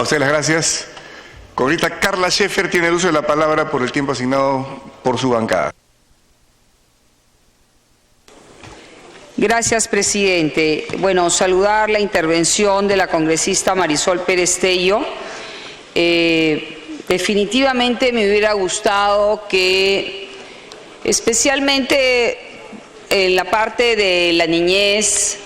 A usted las gracias. Comunista Carla Scheffer tiene el uso de la palabra por el tiempo asignado por su bancada. Gracias, presidente. Bueno, saludar la intervención de la congresista Marisol Pérez Tello. Definitivamente me hubiera gustado que, especialmente en la parte de la niñez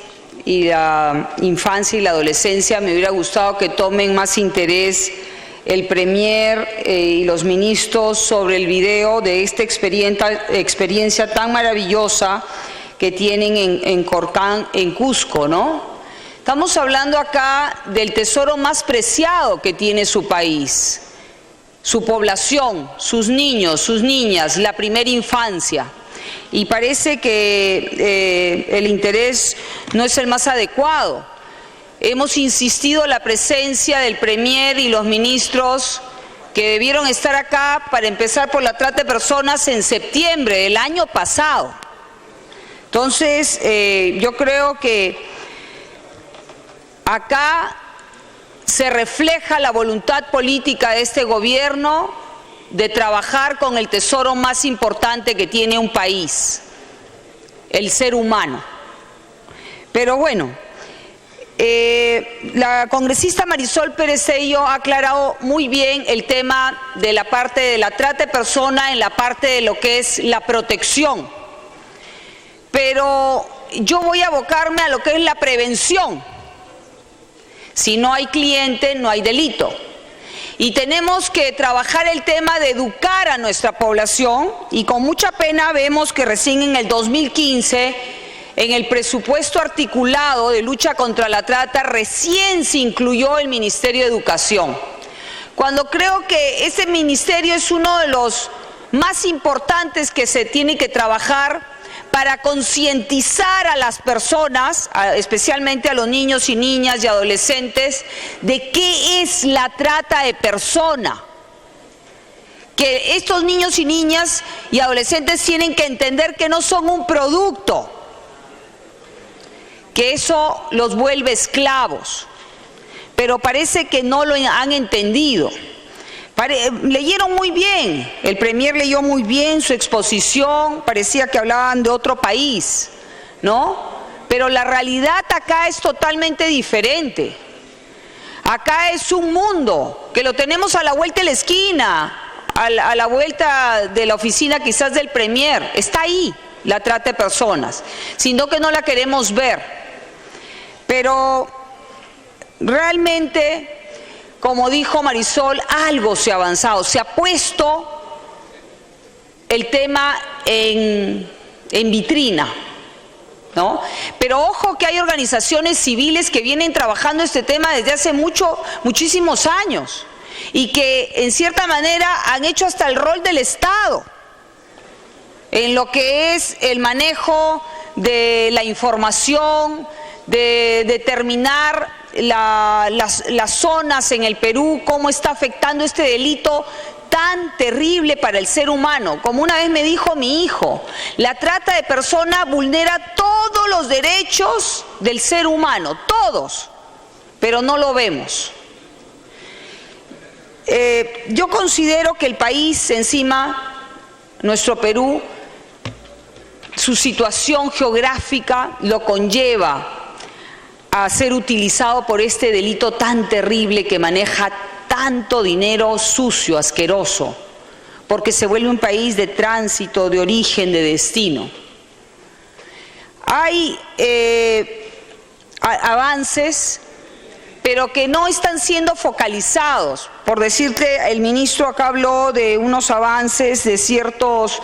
y la infancia y la adolescencia, me hubiera gustado que tomen más interés el Premier y los ministros sobre el video de esta experiencia tan maravillosa que tienen en Corcán, en Cusco, ¿no? Estamos hablando acá del tesoro más preciado que tiene su país, su población, sus niños, sus niñas, la primera infancia. Y parece que el interés no es el más adecuado. Hemos insistido en la presencia del Premier y los ministros que debieron estar acá para empezar por la trata de personas en septiembre del año pasado. Entonces, yo creo que acá se refleja la voluntad política de este gobierno de trabajar con el tesoro más importante que tiene un país, el ser humano. Pero bueno, la congresista Marisol Pérez Tello ha aclarado muy bien el tema de la parte de la trata de personas en la parte de lo que es la protección. Pero yo voy a abocarme a lo que es la prevención. Si no hay cliente, no hay delito. Y tenemos que trabajar el tema de educar a nuestra población, y con mucha pena vemos que recién en el 2015, en el presupuesto articulado de lucha contra la trata, recién se incluyó el Ministerio de Educación. Cuando creo que ese ministerio es uno de los más importantes que se tiene que trabajar para concientizar a las personas, especialmente a los niños y niñas y adolescentes, de qué es la trata de personas. Que estos niños y niñas y adolescentes tienen que entender que no son un producto, que eso los vuelve esclavos, pero parece que no lo han entendido. Leyeron muy bien, el Premier leyó muy bien su exposición, parecía que hablaban de otro país, ¿no? Pero la realidad acá es totalmente diferente. Acá es un mundo que lo tenemos a la vuelta de la esquina, a la vuelta de la oficina quizás del Premier. Está ahí la trata de personas, sino que no la queremos ver. Pero realmente, como dijo Marisol, algo se ha avanzado, se ha puesto el tema en vitrina, ¿no? Pero ojo que hay organizaciones civiles que vienen trabajando este tema desde hace muchísimos años y que en cierta manera han hecho hasta el rol del Estado en lo que es el manejo de la información, de determinar las zonas en el Perú, cómo está afectando este delito tan terrible para el ser humano. Como una vez me dijo mi hijo, la trata de personas vulnera todos los derechos del ser humano, todos, pero no lo vemos. Yo considero que el país encima, nuestro Perú, su situación geográfica lo conlleva a ser utilizado por este delito tan terrible que maneja tanto dinero sucio, asqueroso, porque se vuelve un país de tránsito, de origen, de destino. Hay avances, pero que no están siendo focalizados. Por decirte, el ministro acá habló de unos avances de ciertos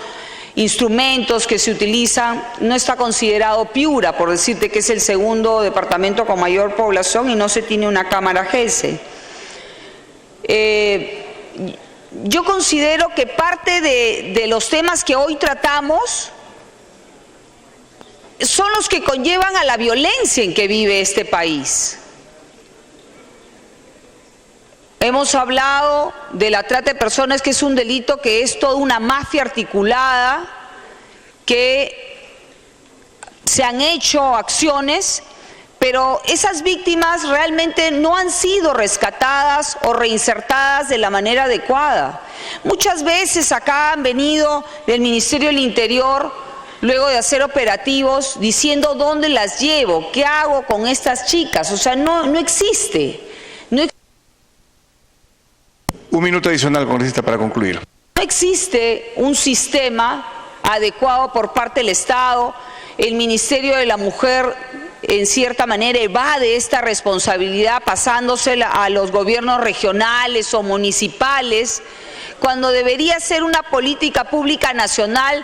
instrumentos que se utilizan. No está considerado Piura, por decirte que es el segundo departamento con mayor población y no se tiene una cámara GESE. Yo considero que parte de los temas que hoy tratamos son los que conllevan a la violencia en que vive este país. Hemos hablado de la trata de personas, que es un delito que es toda una mafia articulada, que se han hecho acciones, pero pero esas víctimas realmente no han sido rescatadas o reinsertadas de la manera adecuada. Muchas veces acá han venido del Ministerio del Interior, luego de hacer operativos, diciendo dónde las llevo, qué hago con estas chicas. O sea, no existe. Un minuto adicional, congresista, para concluir. No existe un sistema adecuado por parte del Estado. El Ministerio de la Mujer, en cierta manera, evade esta responsabilidad pasándosela a los gobiernos regionales o municipales, cuando debería ser una política pública nacional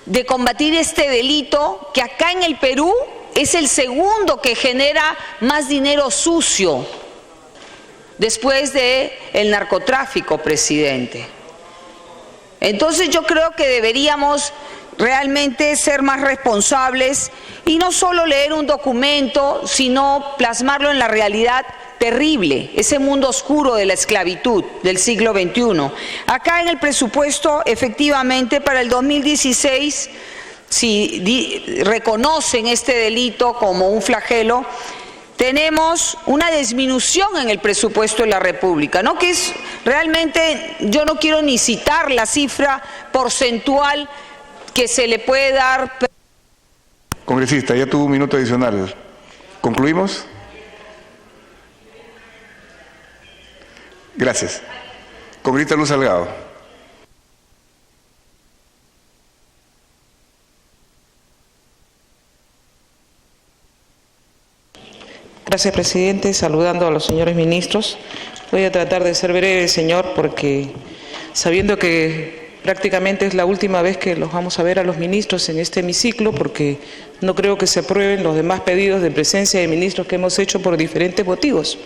de combatir este delito, que acá en el Perú es el segundo que genera más dinero sucio después del narcotráfico, presidente. Entonces yo creo que deberíamos realmente ser más responsables y no solo leer un documento, sino plasmarlo en la realidad terrible, ese mundo oscuro de la esclavitud del siglo XXI. Acá en el presupuesto, efectivamente, para el 2016, si reconocen este delito como un flagelo, tenemos una disminución en el presupuesto de la República, ¿no? Que es realmente, yo no quiero ni citar la cifra porcentual que se le puede dar. Congresista, ya tuvo un minuto adicional. ¿Concluimos? Gracias. Congresista Luz Salgado. Gracias, presidente. Saludando a los señores ministros. Voy a tratar de ser breve, señor, porque sabiendo que prácticamente es la última vez que los vamos a ver a los ministros en este hemiciclo, porque no creo que se aprueben los demás pedidos de presencia de ministros que hemos hecho por diferentes motivos.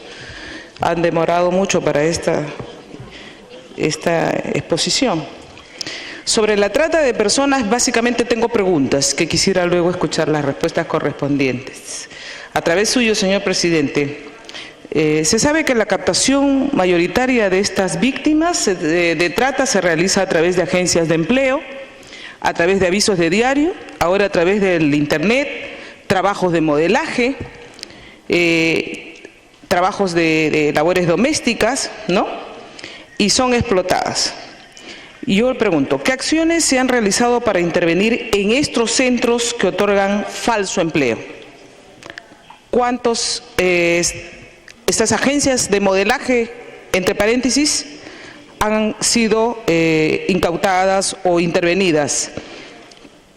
Han demorado mucho para esta exposición. Sobre la trata de personas, básicamente tengo preguntas que quisiera luego escuchar las respuestas correspondientes. A través suyo, señor presidente, se sabe que la captación mayoritaria de estas víctimas de trata se realiza a través de agencias de empleo, a través de avisos de diario, ahora a través del internet, trabajos de modelaje, trabajos de labores domésticas, ¿no? Y son explotadas. Y yo le pregunto, ¿qué acciones se han realizado para intervenir en estos centros que otorgan falso empleo? ¿Cuántos estas agencias de modelaje, entre paréntesis, han sido incautadas o intervenidas?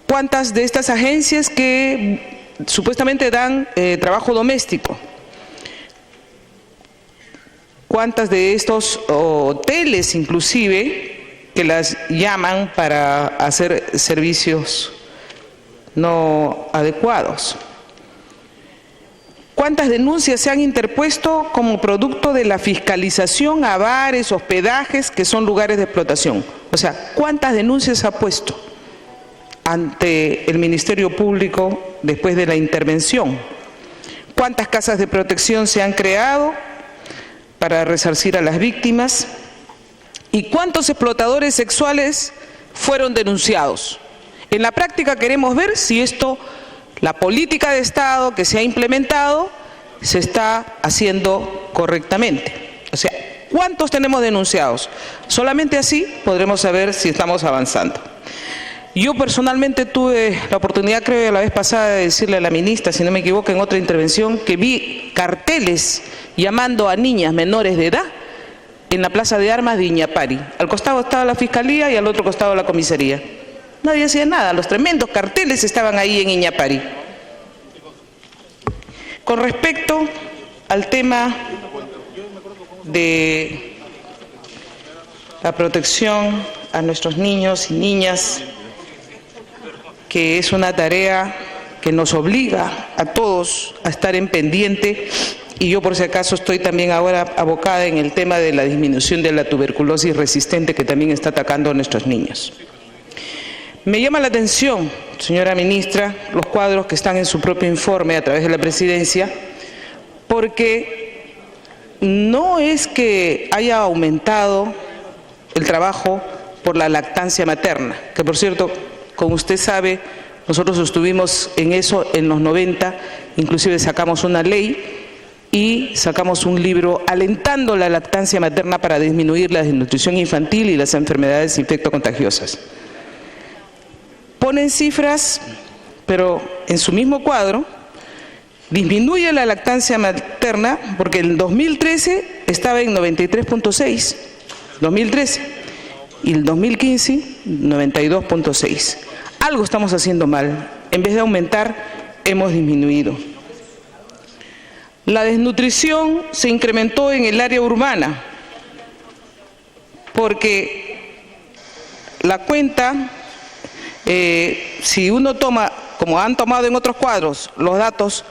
¿Cuántas de estas agencias que supuestamente dan trabajo doméstico? ¿Cuántas de estos hoteles, inclusive, que las llaman para hacer servicios no adecuados? ¿Cuántas denuncias se han interpuesto como producto de la fiscalización a bares, hospedajes, que son lugares de explotación? O sea, ¿cuántas denuncias ha puesto ante el Ministerio Público después de la intervención? ¿Cuántas casas de protección se han creado para resarcir a las víctimas? ¿Y cuántos explotadores sexuales fueron denunciados? En la práctica queremos ver si esto, la política de Estado que se ha implementado, se está haciendo correctamente. O sea, ¿cuántos tenemos denunciados? Solamente así podremos saber si estamos avanzando. Yo personalmente tuve la oportunidad, creo, la vez pasada de decirle a la ministra, si no me equivoco, en otra intervención, que vi carteles llamando a niñas menores de edad en la Plaza de Armas de Iñapari. Al costado estaba la Fiscalía y al otro costado la comisaría. Nadie hacía nada, los tremendos carteles estaban ahí en Iñapari. Con respecto al tema de la protección a nuestros niños y niñas, que es una tarea que nos obliga a todos a estar en pendiente, y yo por si acaso estoy también ahora abocada en el tema de la disminución de la tuberculosis resistente que también está atacando a nuestros niños. Me llama la atención, señora ministra, los cuadros que están en su propio informe a través de la presidencia, porque no es que haya aumentado el trabajo por la lactancia materna, que por cierto, como usted sabe, Nosotros estuvimos en eso en los 90, inclusive sacamos una ley y sacamos un libro alentando la lactancia materna para disminuir la desnutrición infantil y las enfermedades infectocontagiosas. Ponen cifras, pero en su mismo cuadro disminuye la lactancia materna porque en 2013 estaba en 93.6, 2013, y el 2015 92.6. Algo estamos haciendo mal. En vez de aumentar, hemos disminuido. La desnutrición se incrementó en el área urbana porque la cuenta, si uno toma, como han tomado en otros cuadros, los datos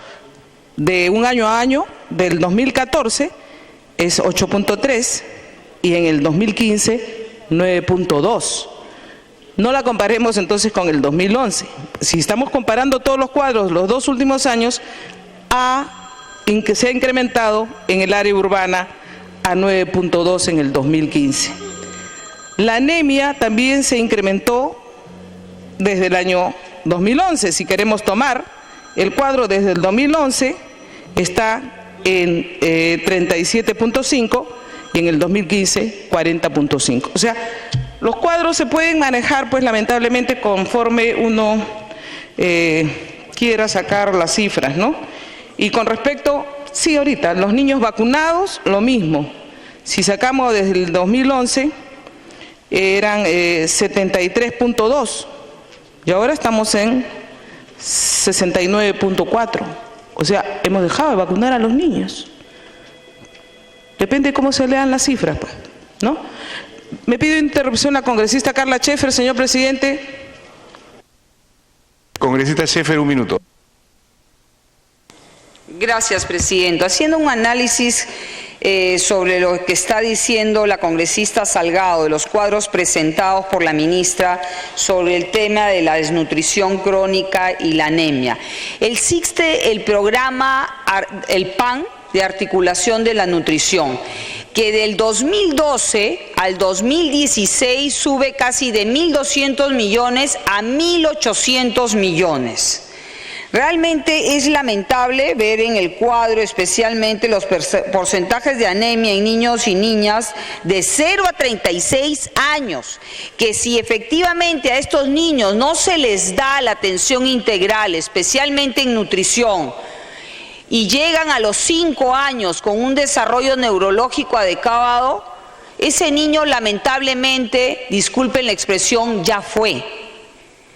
de un año a año, del 2014 es 8.3 y en el 2015 9.2. No la comparemos entonces con el 2011. Si estamos comparando todos los cuadros, los 2 últimos años, que se ha incrementado en el área urbana a 9.2 en el 2015. La anemia también se incrementó desde el año 2011. Si queremos tomar el cuadro desde el 2011, está en 37.5 y en el 2015 40.5. O sea, los cuadros se pueden manejar, pues lamentablemente, conforme uno quiera sacar las cifras, ¿no? Y con respecto, sí, ahorita, los niños vacunados, lo mismo. Si sacamos desde el 2011, eran 73.2 y ahora estamos en 69.4. O sea, hemos dejado de vacunar a los niños. Depende de cómo se lean las cifras, pues, ¿no? Me pido interrupción la congresista Carla Scheffer, señor presidente. Congresista Scheffer, 1 minuto. Gracias, presidente. Haciendo un análisis sobre lo que está diciendo la congresista Salgado, de los cuadros presentados por la ministra sobre el tema de la desnutrición crónica y la anemia. Existe el programa, el PAN, de articulación de la nutrición, que del 2012 al 2016 sube casi de 1.200 millones a 1.800 millones. Realmente es lamentable ver en el cuadro especialmente los porcentajes de anemia en niños y niñas de 0 a 36 años, que si efectivamente a estos niños no se les da la atención integral, especialmente en nutrición, y llegan a los 5 años con un desarrollo neurológico adecuado, ese niño lamentablemente, disculpen la expresión, ya fue.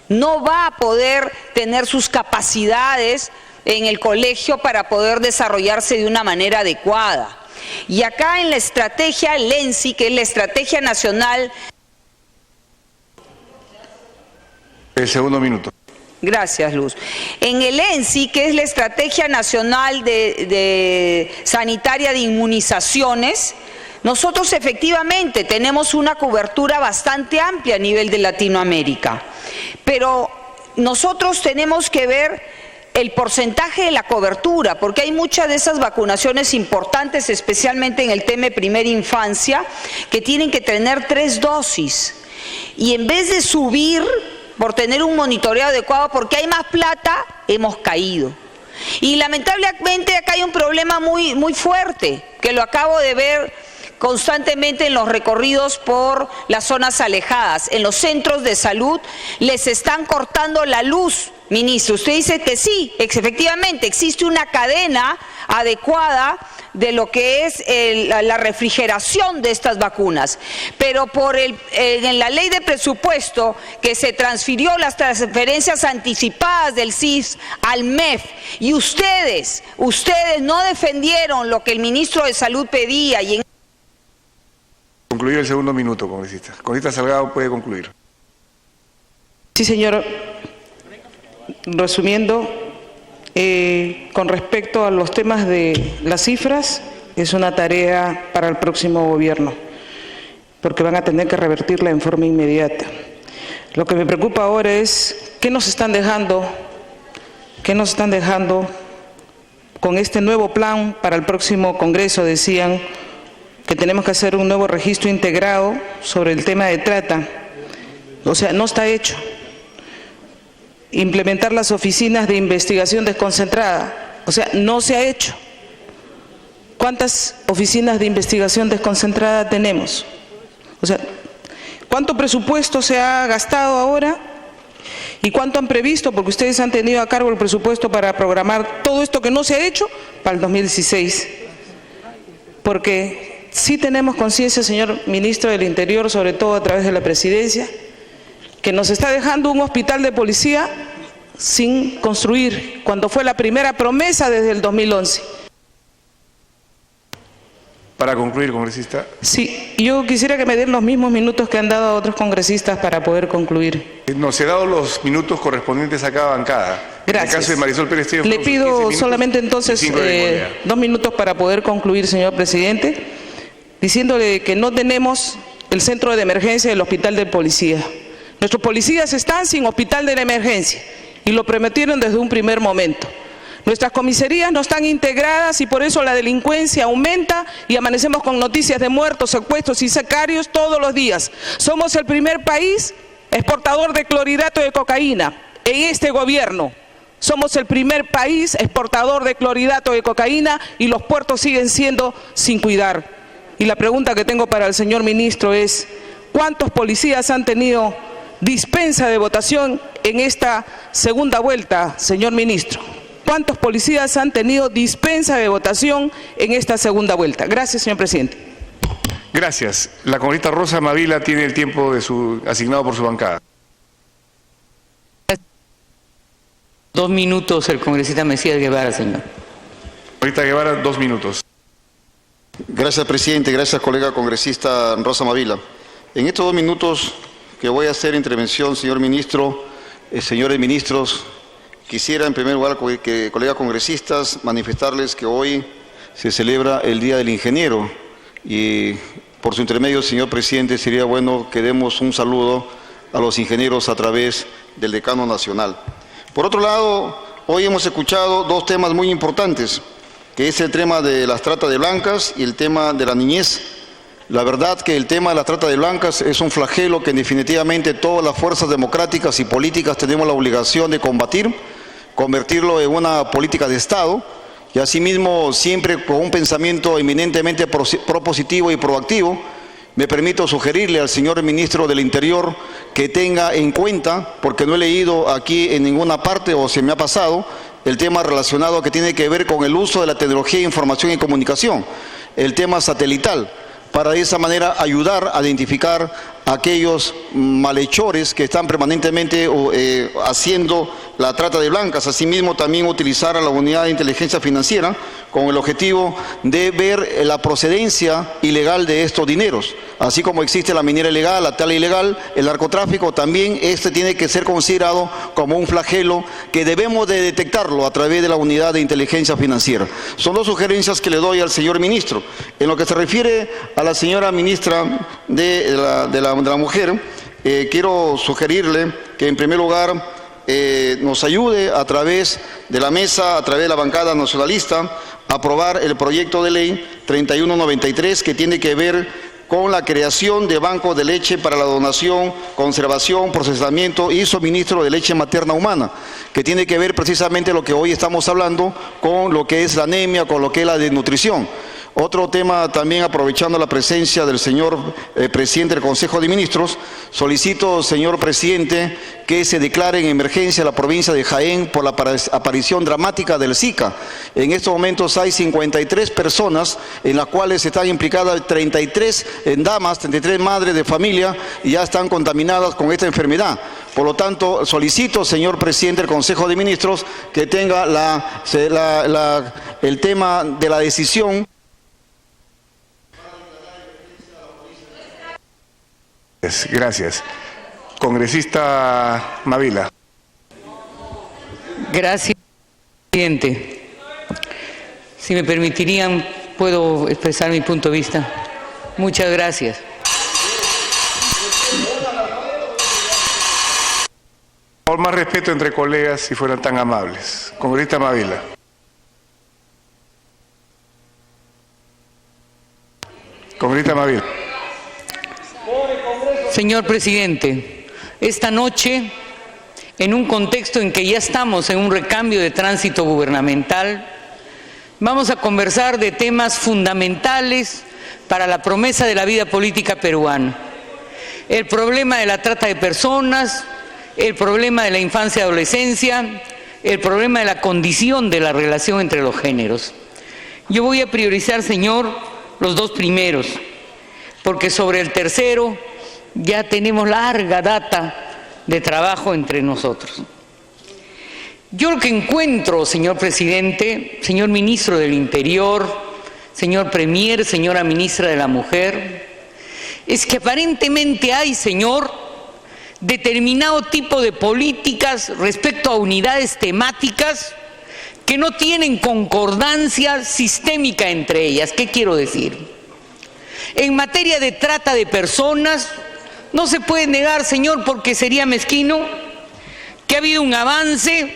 No va a poder tener sus capacidades en el colegio para poder desarrollarse de una manera adecuada. Y acá en la estrategia LENSI, que es la Estrategia Nacional... El segundo minuto. Gracias, Luz. En el ENSI, que es la Estrategia Nacional de Sanitaria de Inmunizaciones, nosotros efectivamente tenemos una cobertura bastante amplia a nivel de Latinoamérica, pero nosotros tenemos que ver el porcentaje de la cobertura, porque hay muchas de esas vacunaciones importantes, especialmente en el tema de primera infancia, que tienen que tener 3 dosis. Y en vez de subir por tener un monitoreo adecuado, porque hay más plata, hemos caído. Y lamentablemente acá hay un problema muy fuerte, que lo acabo de ver constantemente en los recorridos por las zonas alejadas. En los centros de salud les están cortando la luz, ministro. Usted dice que sí, efectivamente existe una cadena adecuada de lo que es la refrigeración de estas vacunas, pero en la ley de presupuesto que se transfirió las transferencias anticipadas del CIS al MEF, y ustedes no defendieron lo que el ministro de Salud pedía. Y Concluir el segundo minuto, congresista. Congresista Salgado puede concluir. Sí, señor. Resumiendo, con respecto a los temas de las cifras, es una tarea para el próximo gobierno, porque van a tener que revertirla en forma inmediata. Lo que me preocupa ahora es qué nos están dejando con este nuevo plan para el próximo Congreso. Decían que tenemos que hacer un nuevo registro integrado sobre el tema de trata. O sea, no está hecho. implementar las oficinas de investigación desconcentrada. O sea, no se ha hecho. ¿Cuántas oficinas de investigación desconcentrada tenemos? O sea, ¿cuánto presupuesto se ha gastado ahora? ¿Y cuánto han previsto? Porque ustedes han tenido a cargo el presupuesto para programar todo esto que no se ha hecho para el 2016. Porque sí tenemos conciencia, señor Ministro del Interior, sobre todo a través de la Presidencia, que nos está dejando un hospital de policía sin construir, cuando fue la primera promesa desde el 2011. Para concluir, congresista. Sí, yo quisiera que me den los mismos minutos que han dado a otros congresistas para poder concluir. Nos he dado los minutos correspondientes a cada bancada. Gracias. En el caso de Marisol Pérez Teo, Le pido solamente entonces 2 minutos para poder concluir, señor presidente, diciéndole que no tenemos el centro de emergencia del hospital de policía. Nuestros policías están sin hospital de la emergencia y lo prometieron desde un primer momento. Nuestras comisarías no están integradas y por eso la delincuencia aumenta y amanecemos con noticias de muertos, secuestros y sicarios todos los días. Somos el primer país exportador de clorhidrato de cocaína en este gobierno. Somos el primer país exportador de clorhidrato de cocaína y los puertos siguen siendo sin cuidar. Y la pregunta que tengo para el señor ministro es, ¿cuántos policías han tenido dispensa de votación en esta segunda vuelta, señor ministro? ¿Cuántos policías han tenido dispensa de votación en esta segunda vuelta? Gracias, señor presidente. Gracias. La congresista Rosa Mavila tiene el tiempo asignado por su bancada. 2 minutos el congresista Mesías Guevara, señor. Congresista Guevara, 2 minutos. Gracias, presidente. Gracias, colega congresista Rosa Mavila. En estos 2 minutos que voy a hacer intervención, señor ministro, señores ministros, quisiera en primer lugar, colegas congresistas, manifestarles que hoy se celebra el Día del Ingeniero y por su intermedio, señor presidente, sería bueno que demos un saludo a los ingenieros a través del decano nacional. Por otro lado, hoy hemos escuchado 2 temas muy importantes, que es el tema de las trata de blancas y el tema de la niñez. La verdad que el tema de la trata de blancas es un flagelo que definitivamente todas las fuerzas democráticas y políticas tenemos la obligación de combatir, convertirlo en una política de Estado y asimismo siempre con un pensamiento eminentemente propositivo y proactivo. Me permito sugerirle al señor ministro del Interior que tenga en cuenta, porque no he leído aquí en ninguna parte o se me ha pasado, el tema relacionado que tiene que ver con el uso de la tecnología de información y comunicación, el tema satelital, para de esa manera ayudar a identificar a aquellos malhechores que están permanentemente haciendo la trata de blancas. Asimismo, también utilizar a la unidad de inteligencia financiera con el objetivo de ver la procedencia ilegal de estos dineros. Así como existe la minera ilegal, la tala ilegal, el narcotráfico, también tiene que ser considerado como un flagelo que debemos de detectarlo a través de la unidad de inteligencia financiera. Son 2 sugerencias que le doy al señor ministro. En lo que se refiere a la señora ministra de la Mujer, quiero sugerirle que en primer lugar nos ayude a través de la mesa, a través de la bancada nacionalista, a aprobar el proyecto de ley 3193 que tiene que ver con la creación de bancos de leche para la donación, conservación, procesamiento y suministro de leche materna humana, que tiene que ver precisamente lo que hoy estamos hablando con lo que es la anemia, con lo que es la desnutrición. Otro tema también, aprovechando la presencia del señor presidente del Consejo de Ministros, solicito, señor presidente, que se declare en emergencia la provincia de Jaén por la aparición dramática del Zika. En estos momentos hay 53 personas en las cuales están implicadas 33 damas, 33 madres de familia y ya están contaminadas con esta enfermedad. Por lo tanto, solicito, señor presidente del Consejo de Ministros, que tenga el tema de la decisión. Gracias. Congresista Mavila. Gracias, presidente. Si me permitirían, puedo expresar mi punto de vista. Muchas gracias. Por más respeto entre colegas, si fueran tan amables. Congresista Mavila. Congresista Mavila. Señor presidente, esta noche en un contexto en que ya estamos en un recambio de tránsito gubernamental, vamos a conversar de temas fundamentales para la promesa de la vida política peruana. El problema de la trata de personas, el problema de la infancia y adolescencia, el problema de la condición de la relación entre los géneros. Yo voy a priorizar, señor, los dos primeros, porque sobre el tercero ya tenemos larga data de trabajo entre nosotros. Yo lo que encuentro, señor presidente, señor ministro del Interior, señor premier, señora ministra de la Mujer, es que aparentemente hay, señor, determinado tipo de políticas respecto a unidades temáticas que no tienen concordancia sistémica entre ellas. ¿Qué quiero decir? En materia de trata de personas, no se puede negar, señor, porque sería mezquino, que ha habido un avance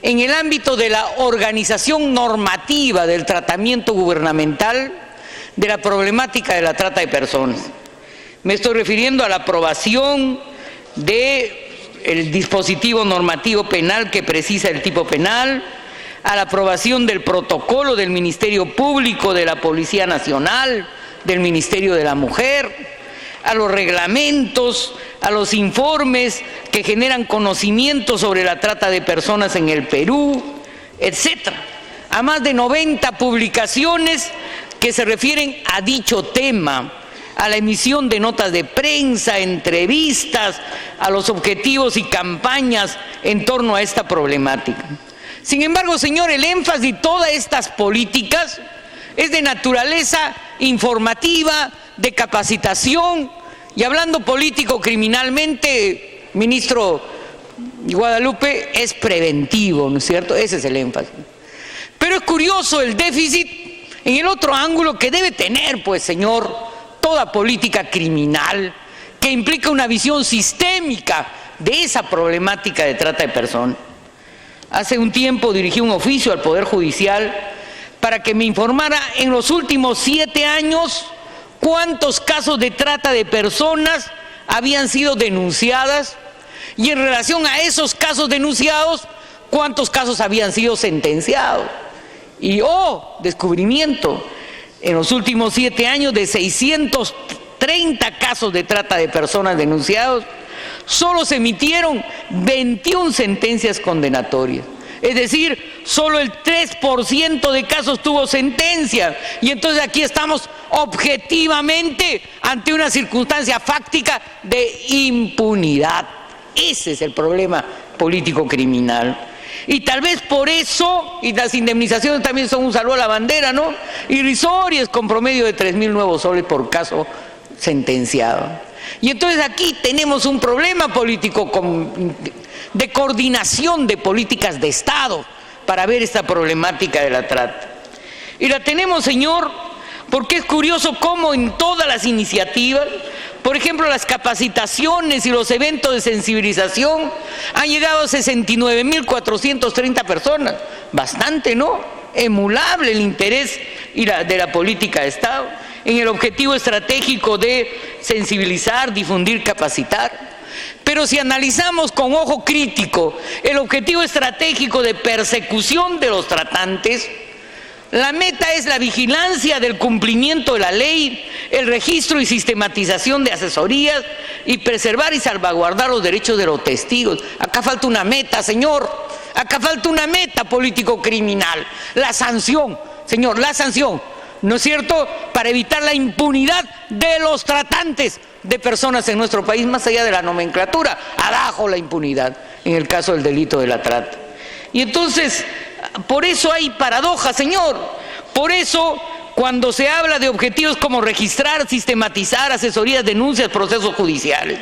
en el ámbito de la organización normativa del tratamiento gubernamental de la problemática de la trata de personas. Me estoy refiriendo a la aprobación del dispositivo normativo penal que precisa el tipo penal, a la aprobación del protocolo del Ministerio Público, de la Policía Nacional, del Ministerio de la Mujer, a los reglamentos, a los informes que generan conocimiento sobre la trata de personas en el Perú, etcétera, a más de 90 publicaciones que se refieren a dicho tema, a la emisión de notas de prensa, entrevistas, a los objetivos y campañas en torno a esta problemática. Sin embargo, señor, el énfasis de todas estas políticas es de naturaleza informativa, de capacitación, y hablando político-criminalmente, ministro Guadalupe, es preventivo, ¿no es cierto? Ese es el énfasis. Pero es curioso el déficit en el otro ángulo que debe tener, pues, señor, toda política criminal que implica una visión sistémica de esa problemática de trata de personas. Hace un tiempo dirigí un oficio al Poder Judicial para que me informara en los últimos 7 años cuántos casos de trata de personas habían sido denunciadas y en relación a esos casos denunciados, cuántos casos habían sido sentenciados. Y descubrimiento, en los últimos 7 años de 630 casos de trata de personas denunciados, solo se emitieron 21 sentencias condenatorias. Es decir, solo el 3% de casos tuvo sentencia. Y entonces aquí estamos objetivamente ante una circunstancia fáctica de impunidad. Ese es el problema político-criminal. Y tal vez por eso, y las indemnizaciones también son un saludo a la bandera, ¿no? Irrisorias, con promedio de 3.000 nuevos soles por caso sentenciado. Y entonces aquí tenemos un problema político de coordinación de políticas de Estado para ver esta problemática de la trata. Y la tenemos, señor, porque es curioso cómo en todas las iniciativas, por ejemplo, las capacitaciones y los eventos de sensibilización, han llegado a 69.430 personas. Bastante, ¿no? Emulable el interés de la política de Estado en el objetivo estratégico de sensibilizar, difundir, capacitar. Pero si analizamos con ojo crítico el objetivo estratégico de persecución de los tratantes, la meta es la vigilancia del cumplimiento de la ley, el registro y sistematización de asesorías y preservar y salvaguardar los derechos de los testigos. Acá falta una meta, señor. Acá falta una meta político-criminal. La sanción, señor, la sanción, ¿no es cierto?, para evitar la impunidad de los tratantes de personas en nuestro país, más allá de la nomenclatura, abajo la impunidad en el caso del delito de la trata. Y entonces, por eso hay paradoja, señor. Por eso, cuando se habla de objetivos como registrar, sistematizar asesorías, denuncias, procesos judiciales,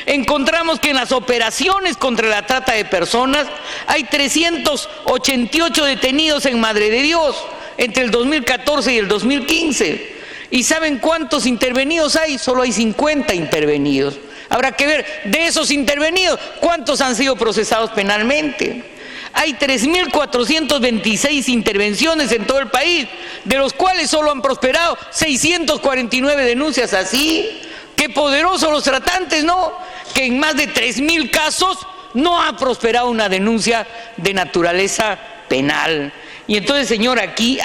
encontramos que en las operaciones contra la trata de personas hay 388 detenidos en Madre de Dios entre el 2014 y el 2015. ¿Y saben cuántos intervenidos hay? Solo hay 50 intervenidos. Habrá que ver, de esos intervenidos, ¿cuántos han sido procesados penalmente? Hay 3.426 intervenciones en todo el país, de los cuales solo han prosperado 649 denuncias. Así, qué poderosos los tratantes, ¿no? Que en más de 3.000 casos no ha prosperado una denuncia de naturaleza penal. Y entonces, señor, aquí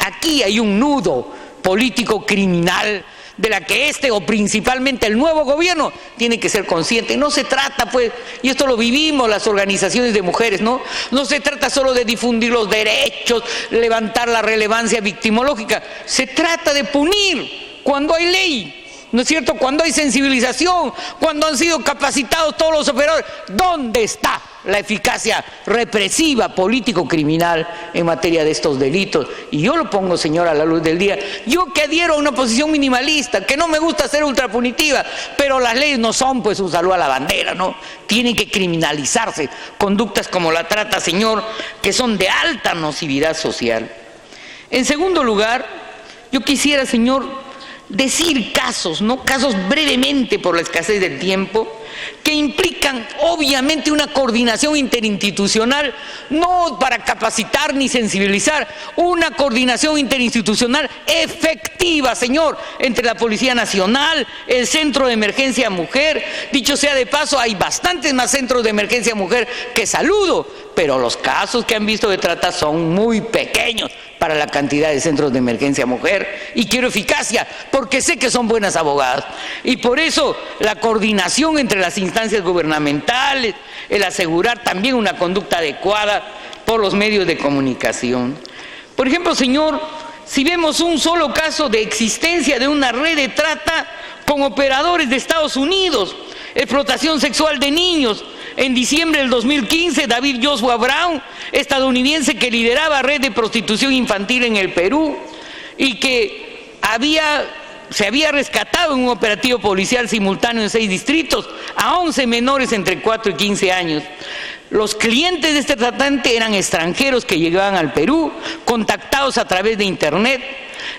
hay un nudo político criminal de la que o principalmente el nuevo gobierno tiene que ser consciente. No se trata, pues, y esto lo vivimos las organizaciones de mujeres, no se trata solo de difundir los derechos, levantar la relevancia victimológica, se trata de punir cuando hay ley, ¿no es cierto?, cuando hay sensibilización, cuando han sido capacitados todos los operadores. ¿Dónde está la eficacia represiva político-criminal en materia de estos delitos? Y yo lo pongo, señor, a la luz del día. Yo que adhiero a una posición minimalista, que no me gusta ser ultrapunitiva, pero las leyes no son, pues, un saludo a la bandera, ¿no? Tienen que criminalizarse conductas como la trata, señor, que son de alta nocividad social. En segundo lugar, yo quisiera, señor, decir casos brevemente por la escasez del tiempo, que implican obviamente una coordinación interinstitucional, no para capacitar ni sensibilizar, una coordinación interinstitucional efectiva, señor, entre la Policía Nacional, el Centro de Emergencia Mujer. Dicho sea de paso, hay bastantes más centros de emergencia mujer que saludo, pero los casos que han visto de trata son muy pequeños para la cantidad de centros de emergencia mujer, y quiero eficacia porque sé que son buenas abogadas, y por eso la coordinación entre las instancias gubernamentales, el asegurar también una conducta adecuada por los medios de comunicación. Por ejemplo, señor, si vemos un solo caso de existencia de una red de trata con operadores de Estados Unidos, explotación sexual de niños. En diciembre del 2015, David Joshua Brown, estadounidense que lideraba red de prostitución infantil en el Perú y que se había rescatado en un operativo policial simultáneo en 6 distritos a 11 menores entre 4 y 15 años. Los clientes de este tratante eran extranjeros que llegaban al Perú, contactados a través de internet,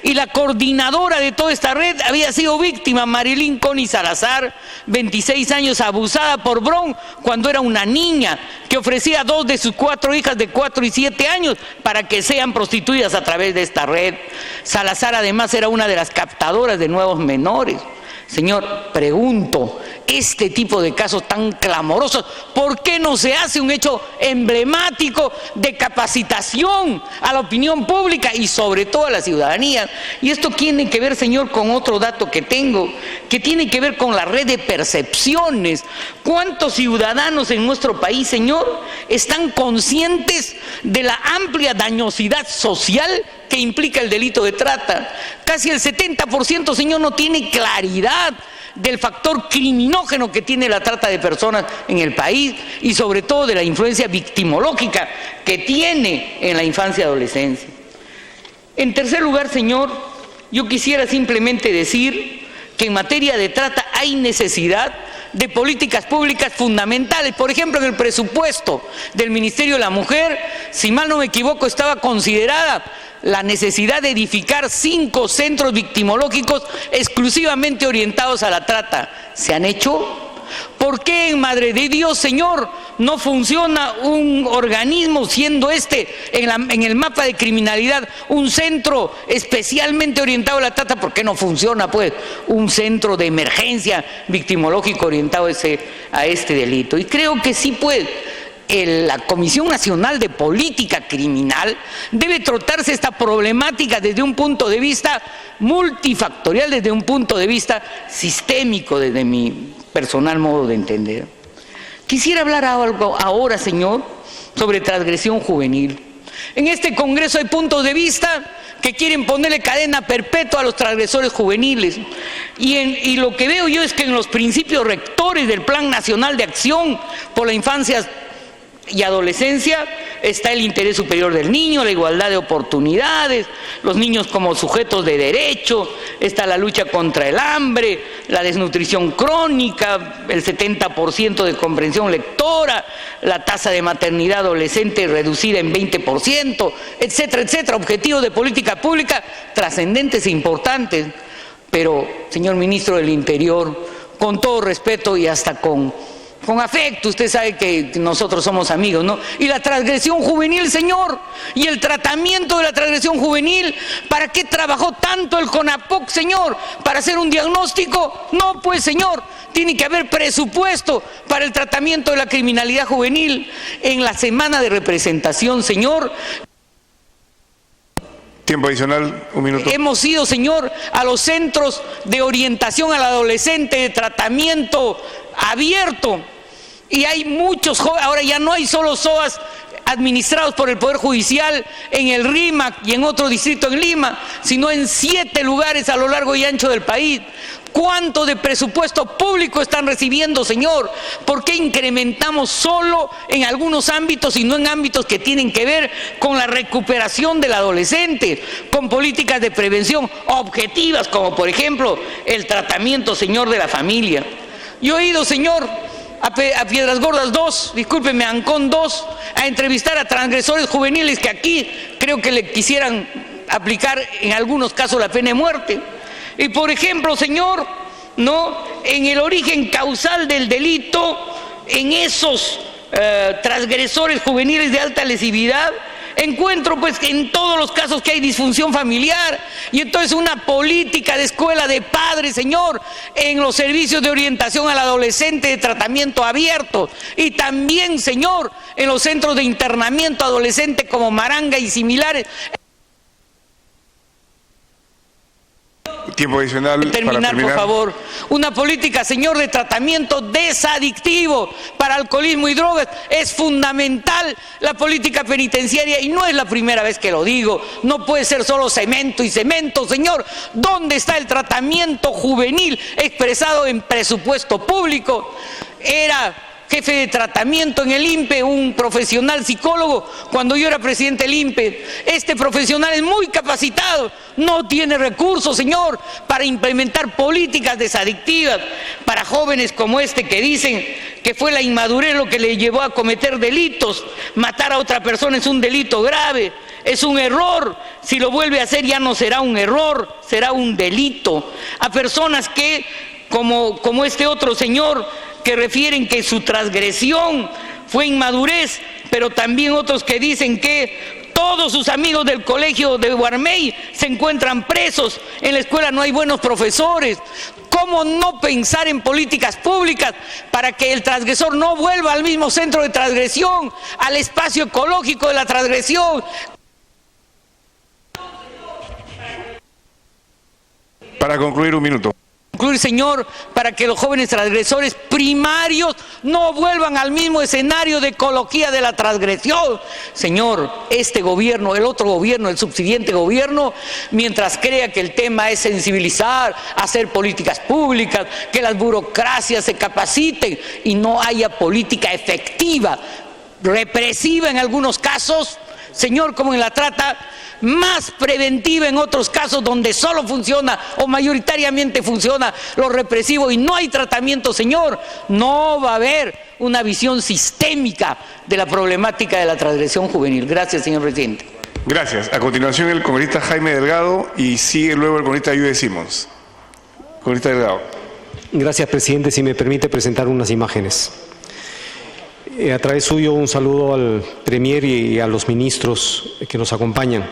y la coordinadora de toda esta red había sido víctima, Marilyn Connie Salazar, 26 años, abusada por Brown cuando era una niña, que ofrecía a 2 de sus 4 hijas de 4 y 7 años para que sean prostituidas a través de esta red. Salazar además era una de las captadoras de nuevos menores. Señor, pregunto, este tipo de casos tan clamorosos, ¿por qué no se hace un hecho emblemático de capacitación a la opinión pública y sobre todo a la ciudadanía? Y esto tiene que ver, señor, con otro dato que tengo, que tiene que ver con la red de percepciones. ¿Cuántos ciudadanos en nuestro país, señor, están conscientes de la amplia dañosidad social que implica el delito de trata? Casi el 70%, señor, no tiene claridad del factor criminógeno que tiene la trata de personas en el país y sobre todo de la influencia victimológica que tiene en la infancia y adolescencia. En tercer lugar, señor, yo quisiera simplemente decir que en materia de trata hay necesidad de políticas públicas fundamentales. Por ejemplo, en el presupuesto del Ministerio de la Mujer, si mal no me equivoco, estaba considerada la necesidad de edificar 5 centros victimológicos exclusivamente orientados a la trata. ¿Se han hecho? ¿Por qué en Madre de Dios, señor, no funciona un organismo, siendo en el mapa de criminalidad un centro especialmente orientado a la trata? ¿Por qué no funciona, pues, un centro de emergencia victimológico orientado a este delito? Y creo que sí puede. La Comisión Nacional de Política Criminal debe tratarse esta problemática desde un punto de vista multifactorial, desde un punto de vista sistémico, desde mi personal modo de entender. Quisiera hablar algo ahora, señor, sobre transgresión juvenil. En este Congreso hay puntos de vista que quieren ponerle cadena perpetua a los transgresores juveniles. Y lo que veo yo es que en los principios rectores del Plan Nacional de Acción por la Infancia y Adolescencia está el interés superior del niño, la igualdad de oportunidades, los niños como sujetos de derecho, está la lucha contra el hambre, la desnutrición crónica, el 70% de comprensión lectora, la tasa de maternidad adolescente reducida en 20%, etcétera, etcétera. Objetivos de política pública trascendentes e importantes. Pero, señor ministro del Interior, con todo respeto y hasta con afecto, usted sabe que nosotros somos amigos, ¿no? Y la transgresión juvenil, señor, y el tratamiento de la transgresión juvenil, ¿para qué trabajó tanto el CONAPOC, señor? ¿Para hacer un diagnóstico? No, pues, señor, tiene que haber presupuesto para el tratamiento de la criminalidad juvenil. En la semana de representación, señor, tiempo adicional, 1 minuto. hemos ido, señor, a los centros de orientación al adolescente, de tratamiento abierto, y hay muchos jóvenes. Ahora ya no hay solo SOAS administrados por el Poder Judicial en el RIMAC y en otro distrito en Lima, sino en 7 lugares a lo largo y ancho del país. ¿Cuánto de presupuesto público están recibiendo, señor? ¿Por qué incrementamos solo en algunos ámbitos y no en ámbitos que tienen que ver con la recuperación del adolescente, con políticas de prevención objetivas, como por ejemplo el tratamiento, señor, de la familia? Yo he ido, señor, a Piedras Gordas 2, discúlpeme, a Ancón 2, a entrevistar a transgresores juveniles que aquí creo que le quisieran aplicar en algunos casos la pena de muerte. Y por ejemplo, señor, ¿no?, en el origen causal del delito, en esos transgresores juveniles de alta lesividad, encuentro pues en todos los casos que hay disfunción familiar, y entonces una política de escuela de padres, señor, en los servicios de orientación al adolescente de tratamiento abierto, y también, señor, en los centros de internamiento adolescente como Maranga y similares. Tiempo adicional para terminar. Por favor. Una política, señor, de tratamiento desadictivo para alcoholismo y drogas. Es fundamental la política penitenciaria, y no es la primera vez que lo digo. No puede ser solo cemento y cemento, señor. ¿Dónde está el tratamiento juvenil expresado en presupuesto público? Era jefe de tratamiento en el INPE, un profesional psicólogo, cuando yo era presidente del INPE. Este profesional es muy capacitado, no tiene recursos, señor, para implementar políticas desadictivas para jóvenes como este, que dicen que fue la inmadurez lo que le llevó a cometer delitos. Matar a otra persona es un delito grave, es un error. Si lo vuelve a hacer ya no será un error, será un delito. A personas que, como este otro señor, que refieren que su transgresión fue inmadurez, pero también otros que dicen que todos sus amigos del colegio de Guarmey se encuentran presos, en la escuela no hay buenos profesores. ¿Cómo no pensar en políticas públicas para que el transgresor no vuelva al mismo centro de transgresión, al espacio ecológico de la transgresión? Para concluir, 1 minuto. Concluir, señor, para que los jóvenes transgresores primarios no vuelvan al mismo escenario de ecología de la transgresión. Señor, este gobierno, el otro gobierno, el subsiguiente gobierno, mientras crea que el tema es sensibilizar, hacer políticas públicas, que las burocracias se capaciten y no haya política efectiva, represiva en algunos casos, señor, como en la trata, más preventiva en otros casos donde solo funciona o mayoritariamente funciona lo represivo y no hay tratamiento, señor, no va a haber una visión sistémica de la problemática de la transgresión juvenil. Gracias, señor presidente. Gracias. A continuación, el congresista Jaime Delgado, y sigue luego el congresista Yude Simons. Congresista Delgado. Gracias, presidente. Si me permite presentar unas imágenes. A través suyo, un saludo al Premier y a los ministros que nos acompañan.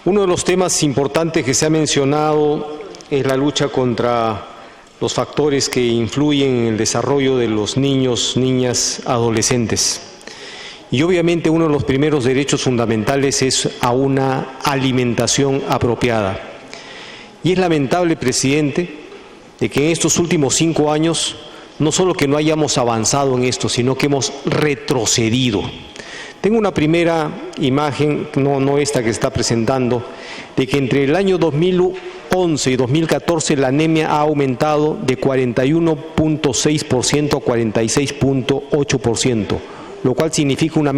Uno de los temas importantes que se ha mencionado es la lucha contra los factores que influyen en el desarrollo de los niños, niñas, adolescentes. Y obviamente uno de los primeros derechos fundamentales es a una alimentación apropiada. Y es lamentable, presidente, de que en estos últimos 5 años no solo que no hayamos avanzado en esto, sino que hemos retrocedido. Tengo una primera imagen, no esta que está presentando, de que entre el año 2011 y 2014 la anemia ha aumentado de 41.6% a 46.8%, lo cual significa un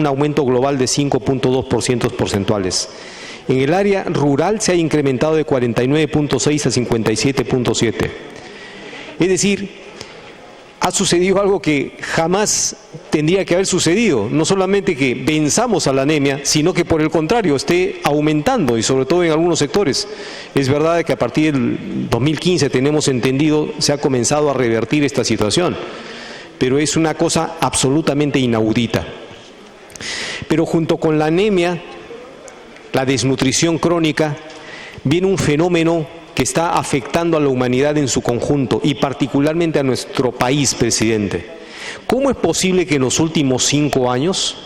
aumento global de 5.2% porcentuales. En el área rural se ha incrementado de 49.6 a 57.7. Es decir, ha sucedido algo que jamás tendría que haber sucedido. No solamente que venzamos a la anemia, sino que por el contrario esté aumentando, y sobre todo en algunos sectores. Es verdad que a partir del 2015, tenemos entendido, se ha comenzado a revertir esta situación, pero es una cosa absolutamente inaudita. Pero junto con la anemia, la desnutrición crónica, viene un fenómeno que está afectando a la humanidad en su conjunto y particularmente a nuestro país, presidente. ¿Cómo es posible que en los últimos 5 años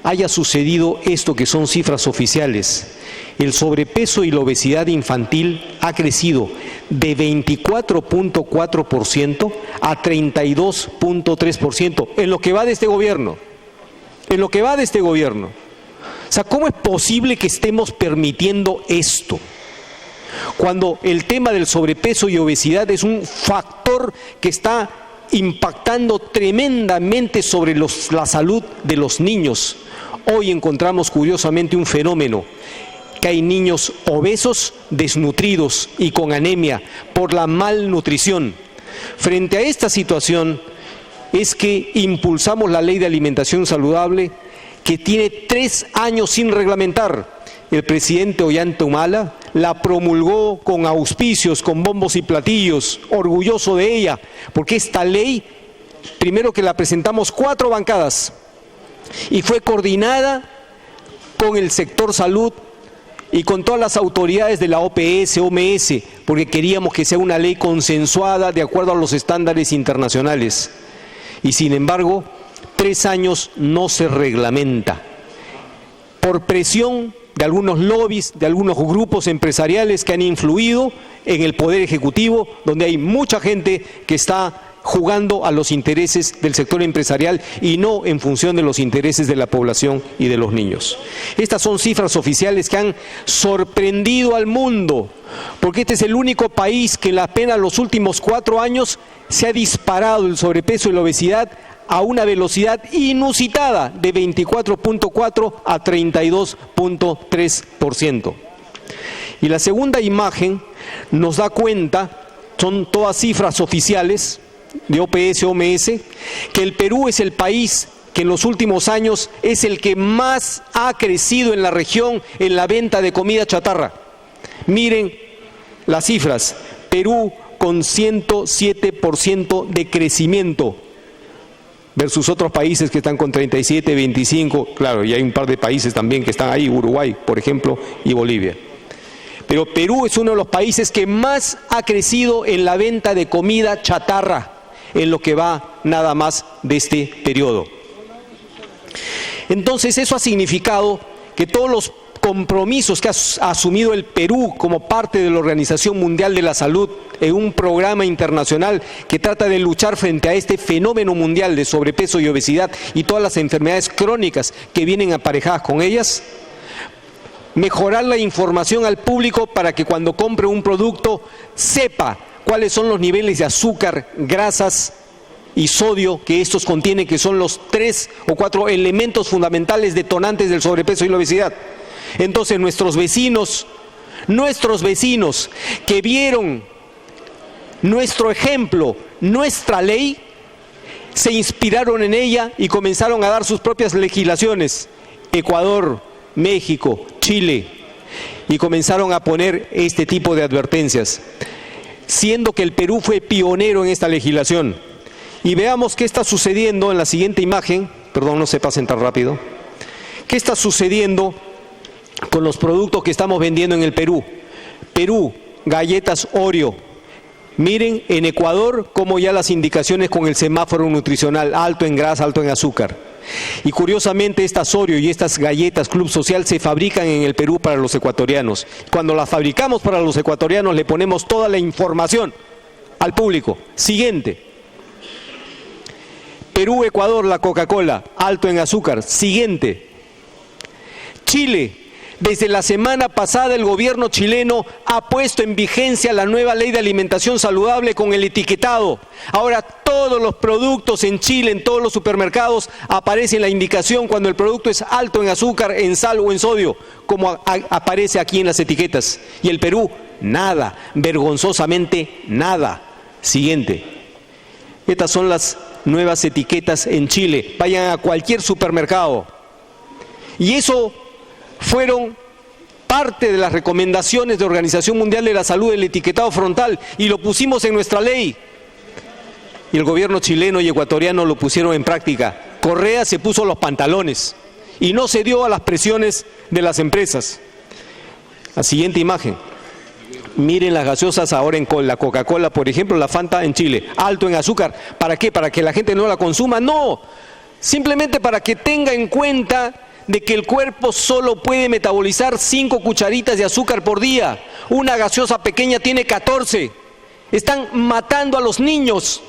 haya sucedido esto que son cifras oficiales? El sobrepeso y la obesidad infantil ha crecido de 24.4% a 32.3% en lo que va de este gobierno. En lo que va de este gobierno. O sea, ¿cómo es posible que estemos permitiendo esto? Cuando el tema del sobrepeso y obesidad es un factor que está impactando tremendamente sobre la salud de los niños. Hoy encontramos curiosamente un fenómeno, que hay niños obesos, desnutridos y con anemia por la malnutrición. Frente a esta situación es que impulsamos la Ley de Alimentación Saludable, que tiene 3 años sin reglamentar. El presidente Ollanta Humala la promulgó con auspicios, con bombos y platillos, orgulloso de ella, porque esta ley, primero que la presentamos 4 bancadas, y fue coordinada con el sector salud y con todas las autoridades de la OPS, OMS, porque queríamos que sea una ley consensuada de acuerdo a los estándares internacionales. Y sin embargo, 3 años no se reglamenta. Por presión de algunos lobbies, de algunos grupos empresariales que han influido en el Poder Ejecutivo, donde hay mucha gente que está jugando a los intereses del sector empresarial y no en función de los intereses de la población y de los niños. Estas son cifras oficiales que han sorprendido al mundo, porque este es el único país que en apenas los últimos 4 años se ha disparado el sobrepeso y la obesidad a una velocidad inusitada de 24.4 a 32.3%. Y la segunda imagen nos da cuenta, son todas cifras oficiales de OPS, OMS, que el Perú es el país que en los últimos años es el que más ha crecido en la región en la venta de comida chatarra. Miren las cifras, Perú con 107% de crecimiento versus otros países que están con 37, 25, claro, y hay un par de países también que están ahí, Uruguay, por ejemplo, y Bolivia. Pero Perú es uno de los países que más ha crecido en la venta de comida chatarra en lo que va nada más de este periodo. Entonces eso ha significado que todos los compromisos que ha asumido el Perú como parte de la Organización Mundial de la Salud en un programa internacional que trata de luchar frente a este fenómeno mundial de sobrepeso y obesidad y todas las enfermedades crónicas que vienen aparejadas con ellas, mejorar la información al público para que cuando compre un producto sepa cuáles son los niveles de azúcar, grasas y sodio que estos contienen, que son los 3 o 4 elementos fundamentales detonantes del sobrepeso y la obesidad. Entonces nuestros vecinos que vieron nuestro ejemplo, nuestra ley, se inspiraron en ella y comenzaron a dar sus propias legislaciones. Ecuador, México, Chile, y comenzaron a poner este tipo de advertencias, siendo que el Perú fue pionero en esta legislación. Y veamos qué está sucediendo en la siguiente imagen, perdón, no se pasen tan rápido, qué está sucediendo con los productos que estamos vendiendo en el Perú. Perú, galletas Oreo. Miren en Ecuador cómo ya las indicaciones con el semáforo nutricional, alto en grasa, alto en azúcar. Y curiosamente estas Oreo y estas galletas Club Social se fabrican en el Perú para los ecuatorianos. Cuando las fabricamos para los ecuatorianos le ponemos toda la información al público. Siguiente. Perú, Ecuador, la Coca-Cola, alto en azúcar. Siguiente. Chile. Desde la semana pasada el gobierno chileno ha puesto en vigencia la nueva ley de alimentación saludable con el etiquetado. Ahora todos los productos en Chile, en todos los supermercados, aparece la indicación cuando el producto es alto en azúcar, en sal o en sodio, como aparece aquí en las etiquetas. Y el Perú, nada, vergonzosamente nada. Siguiente. Estas son las nuevas etiquetas en Chile. Vayan a cualquier supermercado. Y eso fueron parte de las recomendaciones de Organización Mundial de la Salud, el etiquetado frontal, y lo pusimos en nuestra ley. Y el gobierno chileno y ecuatoriano lo pusieron en práctica. Correa se puso los pantalones y no cedió a las presiones de las empresas. La siguiente imagen. Miren las gaseosas ahora con la Coca-Cola, por ejemplo, la Fanta en Chile, alto en azúcar. ¿Para qué? ¿Para que la gente no la consuma? No, simplemente para que tenga en cuenta de que el cuerpo solo puede metabolizar 5 cucharitas de azúcar por día. Una gaseosa pequeña tiene 14. Están matando a los niños.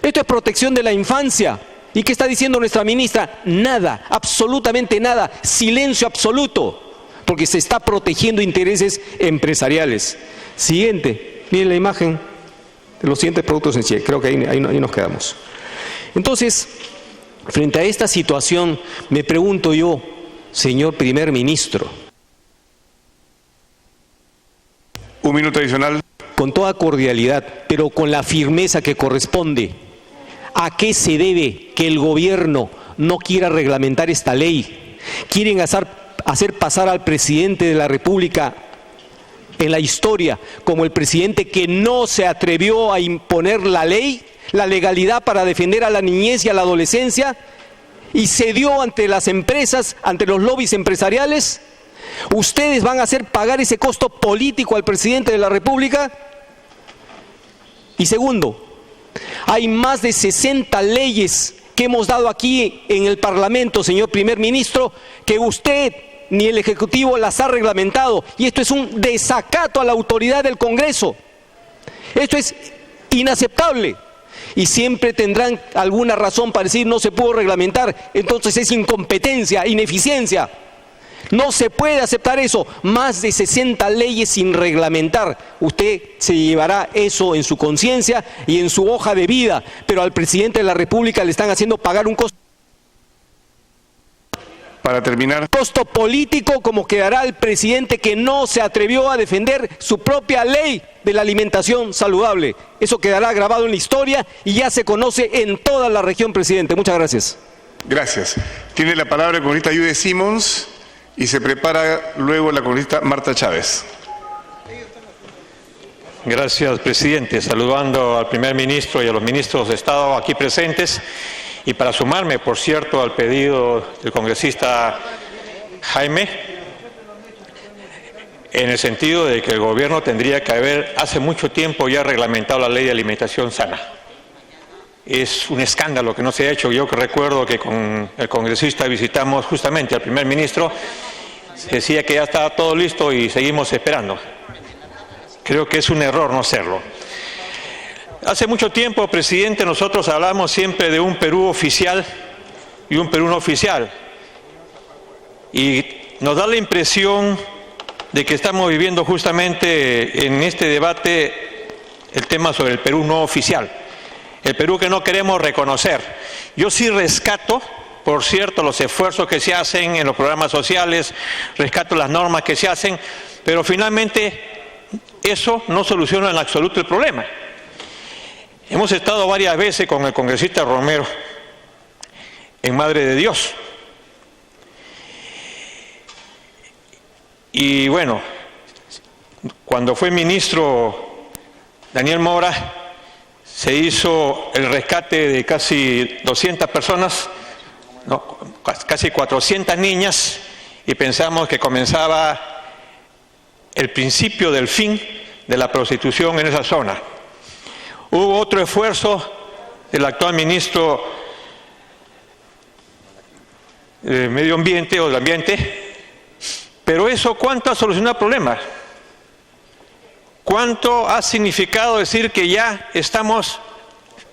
Esto es protección de la infancia. ¿Y qué está diciendo nuestra ministra? Nada, absolutamente nada, silencio absoluto, porque se está protegiendo intereses empresariales. Siguiente, miren la imagen de los siguientes productos en Chile, creo que ahí nos quedamos. Entonces, frente a esta situación, me pregunto yo, señor primer ministro. Un minuto adicional. Con toda cordialidad, pero con la firmeza que corresponde, ¿a qué se debe que el gobierno no quiera reglamentar esta ley? ¿Quieren hacer pasar al presidente de la República en la historia como el presidente que no se atrevió a imponer la ley, la legalidad para defender a la niñez y a la adolescencia, y cedió ante las empresas, ante los lobbies empresariales? ¿Ustedes van a hacer pagar ese costo político al presidente de la República? Y segundo, hay más de 60 leyes que hemos dado aquí en el Parlamento, señor primer ministro, que usted ni el Ejecutivo las ha reglamentado. Y esto es un desacato a la autoridad del Congreso. Esto es inaceptable. Y siempre tendrán alguna razón para decir no se pudo reglamentar. Entonces es incompetencia, ineficiencia. No se puede aceptar eso. Más de 60 leyes sin reglamentar. Usted se llevará eso en su conciencia y en su hoja de vida. Pero al presidente de la República le están haciendo pagar un costo. Para terminar. Costo político como quedará el presidente que no se atrevió a defender su propia ley de la alimentación saludable. Eso quedará grabado en la historia y ya se conoce en toda la región, presidente. Muchas gracias. Gracias. Tiene la palabra el congresista Jude Simons y se prepara luego la congresista Marta Chávez. Gracias, presidente. Saludando al primer ministro y a los ministros de Estado aquí presentes. Y para sumarme, por cierto, al pedido del congresista Jaime, en el sentido de que el gobierno tendría que haber hace mucho tiempo ya reglamentado la ley de alimentación sana. Es un escándalo que no se ha hecho. Yo recuerdo que con el congresista visitamos justamente al primer ministro, se decía que ya estaba todo listo y seguimos esperando. Creo que es un error no hacerlo. Hace mucho tiempo, presidente, nosotros hablamos siempre de un Perú oficial y un Perú no oficial. Y nos da la impresión de que estamos viviendo justamente en este debate el tema sobre el Perú no oficial. El Perú que no queremos reconocer. Yo sí rescato, por cierto, los esfuerzos que se hacen en los programas sociales, rescato las normas que se hacen, pero finalmente eso no soluciona en absoluto el problema. Hemos estado varias veces con el congresista Romero en Madre de Dios. Y bueno, cuando fue ministro Daniel Mora, se hizo el rescate de casi 200 personas, no, casi 400 niñas, y pensamos que comenzaba el principio del fin de la prostitución en esa zona. Hubo otro esfuerzo del actual ministro de Medio Ambiente o del Ambiente, pero eso ¿cuánto ha solucionado el problema? ¿Cuánto ha significado decir que ya estamos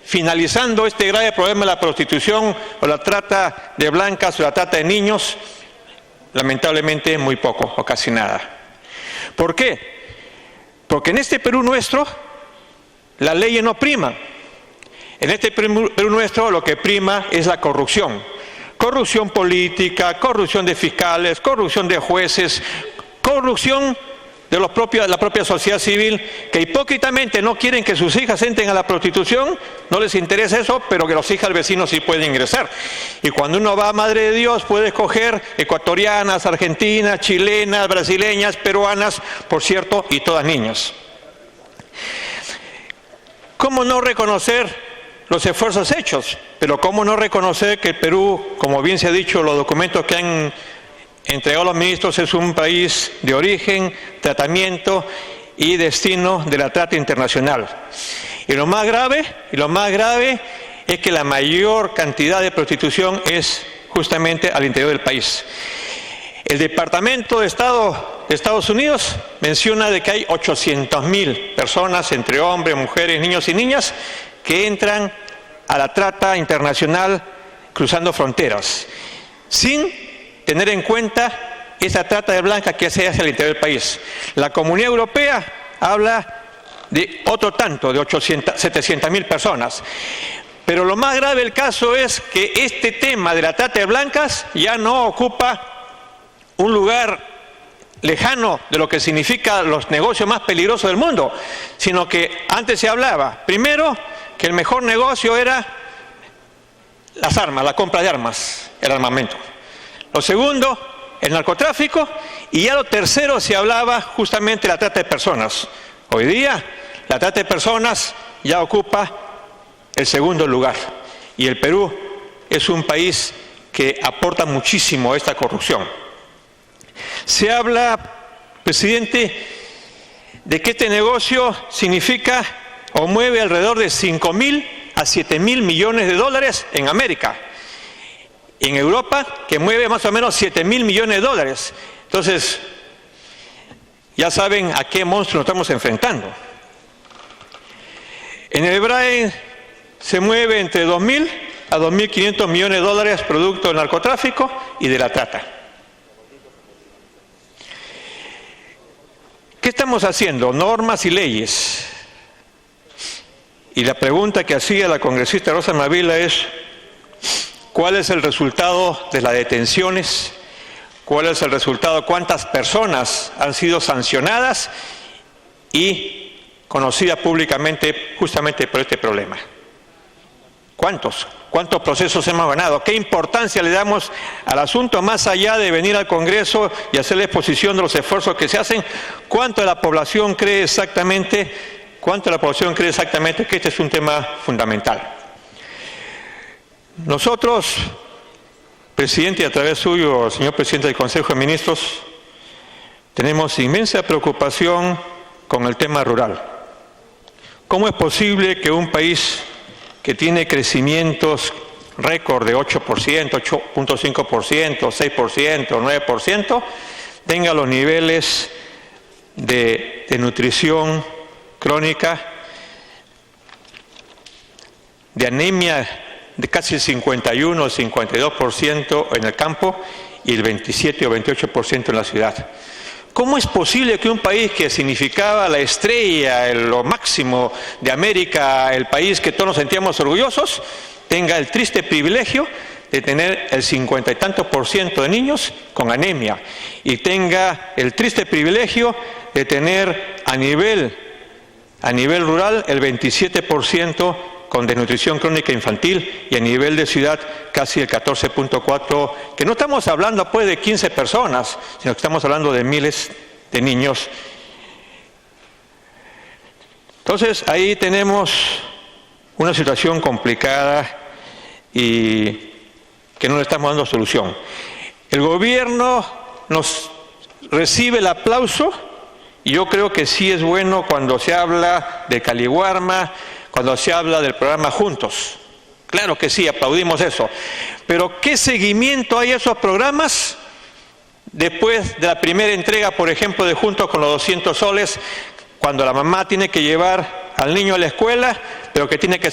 finalizando este grave problema de la prostitución o la trata de blancas o la trata de niños? Lamentablemente muy poco o casi nada. ¿Por qué? Porque en este Perú nuestro la ley no prima. En este Perú nuestro lo que prima es la corrupción. Corrupción política, corrupción de fiscales, corrupción de jueces, corrupción de la propia sociedad civil, que hipócritamente no quieren que sus hijas entren a la prostitución, no les interesa eso, pero que los hijas del vecino sí pueden ingresar. Y cuando uno va a Madre de Dios puede escoger ecuatorianas, argentinas, chilenas, brasileñas, peruanas, por cierto, y todas niñas. ¿Cómo no reconocer los esfuerzos hechos? Pero ¿cómo no reconocer que el Perú, como bien se ha dicho, los documentos que han entregado a los ministros es un país de origen, tratamiento y destino de la trata internacional. Y lo más grave es que la mayor cantidad de prostitución es justamente al interior del país. El Departamento de Estado de Estados Unidos menciona de que hay 800.000 personas, entre hombres, mujeres, niños y niñas, que entran a la trata internacional cruzando fronteras, sin tener en cuenta esa trata de blancas que se hace al interior del país. La Comunidad Europea habla de otro tanto, de 700.000 personas. Pero lo más grave del caso es que este tema de la trata de blancas ya no ocupa un lugar lejano de lo que significa los negocios más peligrosos del mundo, sino que antes se hablaba, primero, que el mejor negocio era las armas, la compra de armas, el armamento. Lo segundo, el narcotráfico, y ya lo tercero se hablaba justamente de la trata de personas. Hoy día, la trata de personas ya ocupa el segundo lugar, y el Perú es un país que aporta muchísimo a esta corrupción. Se habla, presidente, de que este negocio significa o mueve alrededor de 5.000 a 7.000 millones de dólares en América. En Europa, que mueve más o menos 7.000 millones de dólares. Entonces, ya saben a qué monstruo nos estamos enfrentando. En el BRAE se mueve entre 2.000 a 2.500 millones de dólares producto del narcotráfico y de la trata. ¿Qué estamos haciendo? Normas y leyes. Y la pregunta que hacía la congresista Rosa Mavila es, ¿cuál es el resultado de las detenciones? ¿Cuál es el resultado? ¿Cuántas personas han sido sancionadas y conocidas públicamente justamente por este problema? ¿Cuántos? ¿Cuántos procesos hemos ganado? ¿Qué importancia le damos al asunto más allá de venir al Congreso y hacer la exposición de los esfuerzos que se hacen? ¿Cuánto de la población cree exactamente que este es un tema fundamental? Nosotros, presidente, y a través suyo, señor presidente del Consejo de Ministros, tenemos inmensa preocupación con el tema rural. ¿Cómo es posible que un país que tiene crecimientos récord de 8%, 8.5%, 6%, 9%, tenga los niveles de nutrición crónica, de anemia de casi el 51 o 52% en el campo y el 27 o 28% en la ciudad? ¿Cómo es posible que un país que significaba la estrella, lo máximo de América, el país que todos nos sentíamos orgullosos, tenga el triste privilegio de tener el 50 y tantos % de niños con anemia y tenga el triste privilegio de tener a nivel rural el 27% con desnutrición crónica infantil y a nivel de ciudad casi el 14.4%, que no estamos hablando pues de 15 personas, sino que estamos hablando de miles de niños. Entonces ahí tenemos una situación complicada y que no le estamos dando solución. El gobierno nos recibe el aplauso y yo creo que sí es bueno cuando se habla de Caliwarma, cuando se habla del programa Juntos. Claro que sí, aplaudimos eso. Pero ¿qué seguimiento hay a esos programas después de la primera entrega, por ejemplo, de Juntos con los 200 soles, cuando la mamá tiene que llevar al niño a la escuela, pero que tiene que